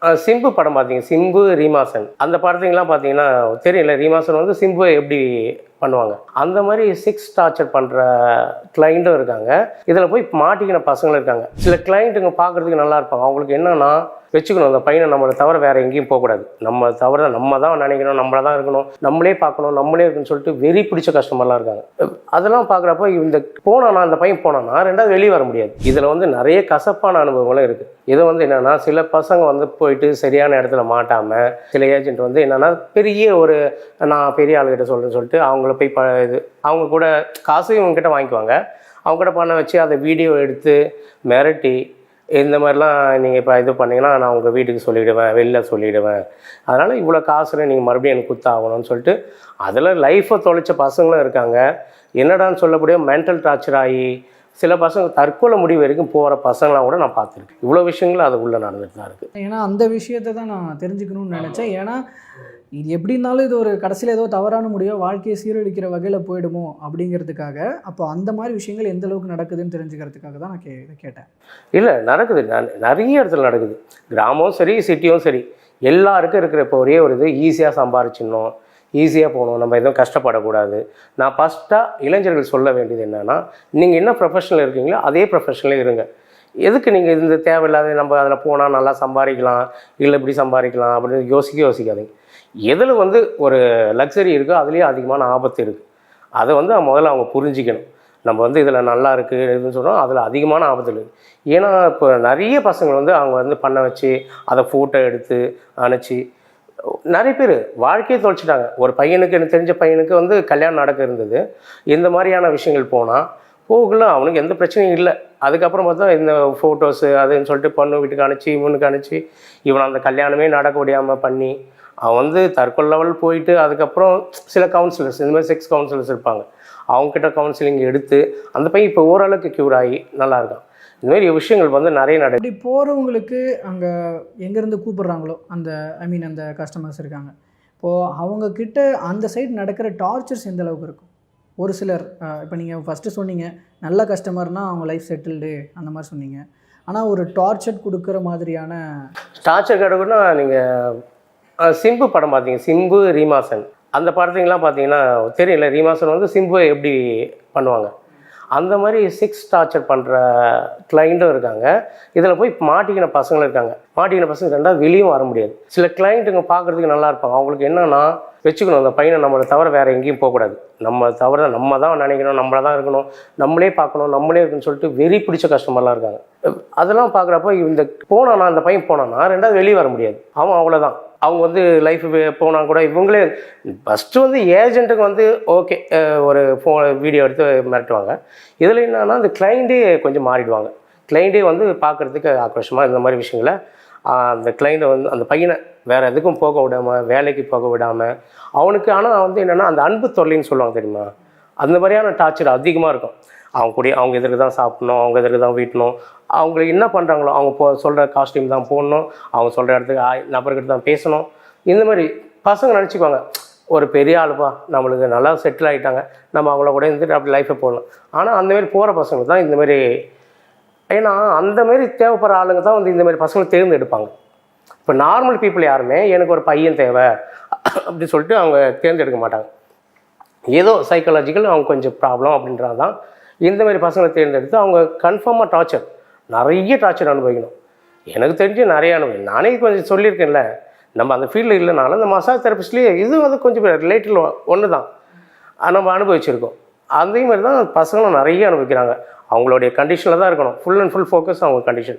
சிம்பு படம் பார்த்தீங்க, சிம்பு, ரீமாசன் அந்த படத்துங்கலாம் பார்த்தீங்கன்னா தெரியல. ரீமாசன் வந்து சிம்பு எப்படி பண்ணுவாங்க, அந்த மாதிரி செக்ஸ் டார்ச்சர் பண்ணுற கிளைண்ட்டும் இருக்காங்க. இதில் போய் மாட்டிக்கின பசங்களும் இருக்காங்க. சில கிளைண்ட்டுங்க பார்க்குறதுக்கு நல்லா இருப்பாங்க. அவங்களுக்கு என்னென்னா வச்சுக்கணும், அந்த பையனை நம்மளை தவிர வேறு எங்கேயும் போகக்கூடாது, நம்ம தவிர நம்ம தான் நினைக்கணும், நம்மளை தான் இருக்கணும், நம்மளே பார்க்கணும், நம்மளே இருக்குன்னு சொல்லிட்டு வெறி பிடிச்ச கஸ்டமர்லாம் இருக்காங்க. அதெல்லாம் பார்க்குறப்ப இந்த போனானா, அந்த பையன் போனானா ரெண்டாவது வெளியே வர முடியாது. இதில் வந்து நிறைய கசப்பான அனுபவங்களும் இருக்குது. இதை வந்து என்னென்னா சில பசங்க வந்து போயிட்டு சரியான இடத்துல மாட்டாமல் சில ஏஜென்ட் வந்து என்னென்னா பெரிய ஒரு நான் பெரிய ஆளுகிட்ட சொல்கிறேன்னு சொல்லிட்டு அவங்கள போய் இது அவங்க கூட காசு இவங்ககிட்ட வாங்கிக்குவாங்க. அவங்ககிட்ட பண்ண வச்சு அதை வீடியோ எடுத்து மிரட்டி இந்த மாதிரிலாம் நீங்கள் இப்போ இது பண்ணிங்கன்னா நான் உங்கள் வீட்டுக்கு சொல்லிவிடுவேன், வெளில சொல்லிவிடுவேன், அதனால் இவ்வளோ காசுல நீங்கள் மறுபடியும் எனக்கு குத்தாகணும்னு சொல்லிட்டு அதில் லைஃப்பை தொலைச்ச பசங்களும் இருக்காங்க. என்னடான்னு சொல்லக்கூடிய மென்டல் டார்ச்சர் ஆகி சில பசங்க தற்கொலை முடிவு வரைக்கும் போகிற பசங்களாம் கூட நான் பார்த்துருக்கேன். இவ்வளோ விஷயங்கள் அது உள்ளே நடந்துட்டு தான் இருக்குது. ஏன்னா அந்த விஷயத்தை தான் நான் தெரிஞ்சுக்கணும்னு நினச்சேன். ஏன்னா இது எப்படி இருந்தாலும் இது ஒரு கடைசியில் ஏதோ தவறான முடியோ வாழ்க்கையை சீரழிக்கிற வகையில் போயிடுமோ அப்படிங்கிறதுக்காக, அப்போ அந்த மாதிரி விஷயங்கள் எந்த அளவுக்கு நடக்குதுன்னு தெரிஞ்சுக்கிறதுக்காக தான் நான் இதை கேட்டேன். இல்லை நடக்குது, நிறைய இடத்துல நடக்குது. கிராமம் சரி, சிட்டியும் சரி, எல்லாருக்கும் இருக்கிற இப்போ ஒரே ஒரு இது ஈஸியாக சம்பாரிச்சிடணும், ஈஸியாக போகணும், நம்ம எதுவும் கஷ்டப்படக்கூடாது. நான் ஃபஸ்ட்டாக இளைஞர்கள் சொல்ல வேண்டியது என்னென்னா, நீங்கள் என்ன ப்ரொஃபஷனில் இருக்கீங்களோ அதே ப்ரொஃபஷனில் இருங்க. எதுக்கு நீங்கள் இந்த தேவையில்லாத நம்ம அதில் போனால் நல்லா சம்பாதிக்கலாம், இல்லை இப்படி சம்பாதிக்கலாம் அப்படின்னு யோசிக்காதீங்க. எதில் வந்து ஒரு லக்ஸரி இருக்கோ அதுலேயே அதிகமான ஆபத்து இருக்குது. அதை வந்து முதல்ல அவங்க புரிஞ்சிக்கணும். நம்ம வந்து இதில் நல்லா இருக்குது இதுன்னு சொன்னால் அதில் அதிகமான ஆபத்து இருக்குது. ஏன்னா இப்போ நிறைய பசங்க வந்து அவங்க வந்து பண்ண வச்சு அதை ஃபோட்டோ எடுத்து அனுப்பிச்சி நிறைய பேர் வாழ்க்கையை தொலைச்சிட்டாங்க. ஒரு பையனுக்கு, எனக்கு தெரிஞ்ச பையனுக்கு வந்து கல்யாணம் நடக்க இருந்தது. இந்த மாதிரியான விஷயங்கள் போகல, அவனுக்கு எந்த பிரச்சனையும் இல்லை. அதுக்கப்புறம் பார்த்தா இந்த ஃபோட்டோஸு அதுன்னு சொல்லிட்டு பொண்ணு வீட்டுக்கு அனுப்பிச்சி இவனுக்கு அனுப்பிச்சி இவனை அந்த கல்யாணமே நடக்க முடியாமல் பண்ணி அவன் வந்து தற்கொலை லெவல் போயிட்டு அதுக்கப்புறம் சில கவுன்சிலர்ஸ், இந்த மாதிரி செக்ஸ் கவுன்சிலர்ஸ் இருப்பாங்க, அவங்ககிட்ட கவுன்சிலிங் எடுத்து அந்த பையன் இப்போ ஓரளவுக்கு க்யூர் ஆகி நல்லா இருக்கான். இந்தமாரி விஷயங்கள் வந்து நிறைய நடக்கும். இப்படி போகிறவங்களுக்கு அங்கே எங்கேருந்து கூப்பிட்றாங்களோ அந்த அந்த கஸ்டமர்ஸ் இருக்காங்க, இப்போது அவங்கக்கிட்ட அந்த சைடு நடக்கிற டார்ச்சர்ஸ் எந்த அளவுக்கு இருக்கும்? ஒரு சிலர் இப்போ நீங்கள் ஃபஸ்ட்டு சொன்னீங்க நல்ல கஸ்டமர்னால் அவங்க லைஃப் செட்டில்டு அந்த மாதிரி சொன்னீங்க. ஆனால் ஒரு டார்ச்சர் கொடுக்குற மாதிரியான டார்ச்சர் கிடக்குன்னா நீங்கள் சிம்பு படம் பார்த்தீங்க, சிம்பு, ரீமாசன் அந்த படத்துங்கலாம் பார்த்தீங்கன்னா தெரியல. ரீமாசன் வந்து சிம்பு எப்படி பண்ணுவாங்க, அந்த மாதிரி செக்ஸ் டார்ச்சர் பண்ணுற கிளைண்ட்டும் இருக்காங்க. இதில் போய் மாட்டிக்கின பசங்களும் இருக்காங்க. மாட்டிக்கின பசங்க ரெண்டாவது வெளியும் வர முடியாது. சில கிளைண்ட்டுங்க பார்க்குறதுக்கு நல்லா இருப்பாங்க. அவங்களுக்கு என்னென்னா வச்சுக்கணும், அந்த பையனை நம்மளை தவிர வேறு எங்கேயும் போகக்கூடாது, நம்ம தவிர நம்ம தான் நினைக்கணும், நம்மளை தான் இருக்கணும், நம்மளே பார்க்கணும், நம்மளே இருக்குன்னு சொல்லிட்டு வெறி பிடிச்ச கஸ்டமர்லாம் இருக்காங்க. அதெல்லாம் பார்க்குறப்ப இந்த போனானா, அந்த பையன் போனானா ரெண்டாவது வெளியே வர முடியாது. அவன் அவ்வளோதான். அவங்க வந்து லைஃப் போனால் கூட இவங்களே ஃபஸ்ட்டு வந்து ஏஜென்ட்டுக்கு வந்து ஓகே ஒரு வீடியோ எடுத்து மிரட்டுவாங்க. இதில் என்னன்னா அந்த கிளைண்ட்டே கொஞ்சம் மாறிடுவாங்க. கிளைண்ட்டே வந்து பார்க்குறதுக்கு ஆக்ரோஷமாக இந்த மாதிரி விஷயங்களை அந்த கிளைண்ட்டை வந்து அந்த பையனை வேறு எதுக்கும் போக விடாமல், வேலைக்கு போக விடாமல் அவனுக்கு. ஆனால் வந்து என்னென்னா அந்த அன்பு தொல்லைன்னு சொல்லுவாங்க தெரியுமா, அந்த மாதிரியான டார்ச்சர் அதிகமாக இருக்கும். அவங்க கூட அவங்க எதிர்க்கு தான் சாப்பிட்ணும், அவங்க எதிர்க்கு தான் வீட்டணும், அவங்களுக்கு என்ன பண்ணுறாங்களோ அவங்க சொல்கிற காஸ்டியூம் தான் போடணும், அவங்க சொல்கிற இடத்துக்கு நபர்கிட்ட தான் பேசணும். இந்த மாதிரி பசங்க நினச்சிக்குவாங்க ஒரு பெரிய ஆளுப்பா, நம்மளுக்கு நல்லா செட்டில் ஆகிட்டாங்க, நம்ம அவங்கள கூட இருந்துட்டு அப்படி லைஃப்பை போடணும். ஆனால் அந்தமாரி போகிற பசங்க தான் இந்தமாரி, ஏன்னா அந்தமாரி தேவைப்படுற ஆளுங்க தான் வந்து இந்தமாரி பசங்களை தேர்ந்தெடுப்பாங்க. இப்போ நார்மல் பீப்புள் யாருமே எனக்கு ஒரு பையன் தேவை அப்படி சொல்லிட்டு அவங்க தேர்ந்தெடுக்க மாட்டாங்க. ஏதோ சைக்காலஜிக்கல் அவங்க கொஞ்சம் ப்ராப்ளம் அப்படின்றது தான் இந்தமாரி பசங்களை தேர்ந்தெடுத்து அவங்க கன்ஃபார்மாக டார்ச்சர், நிறைய டார்ச்சர் அனுபவிக்கணும். எனக்கு தெரிஞ்சு நிறைய அனுபவம் நானே கொஞ்சம் சொல்லியிருக்கேன்ல. நம்ம அந்த ஃபீல்டில் இல்லைனாலும் இந்த மசாஜ் தெரபிஸ்ட்லேயே இது வந்து கொஞ்சம் ரிலேட்டிவ் ஒன்று தான் நம்ம அனுபவிச்சிருக்கோம். அதே மாதிரி தான் பசங்களும் நிறைய அனுபவிக்கிறாங்க. அவங்களுடைய கண்டிஷனில் தான் இருக்கணும், ஃபுல் அண்ட் ஃபுல் ஃபோக்கஸ் அவங்க கண்டிஷன்.